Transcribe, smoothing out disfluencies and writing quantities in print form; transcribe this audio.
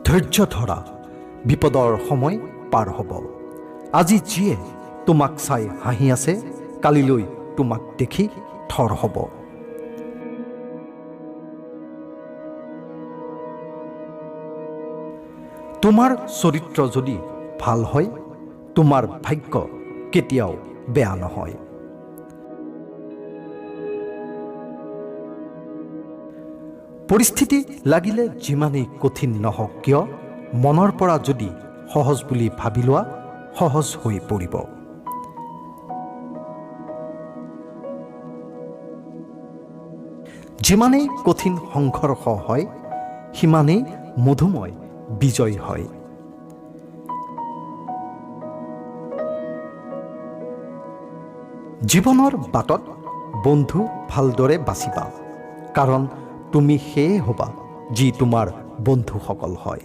ধৈৰ্য ধৰা, বিপদৰ সময় পাৰ হ'ব। আজি যিয়ে তোমাক চাই হাঁহি আছে, কালিলৈ তোমাক দেখি থৰ হ'ব। তোমাৰ চৰিত্ৰ যদি ভাল হয়, তোমাৰ ভাগ্য কেতিয়াও বেয়া নহয়। পৰিস্থিতি লাগিলে যিমানেই কঠিন নহওক কিয়, মনৰ পৰা যদি সহজ বুলি ভাবি লোৱা, সহজ হৈ পৰিব। যিমানেই কঠিন সংঘৰ্ষ হয়, সিমানেই মধুময় বিজয় হয়। জীৱনৰ বাটত বন্ধু ভালদৰে বাছিবা, কাৰণ তুমি সেয়ে হ'বা যি তোমাৰ বন্ধুসকল হয়।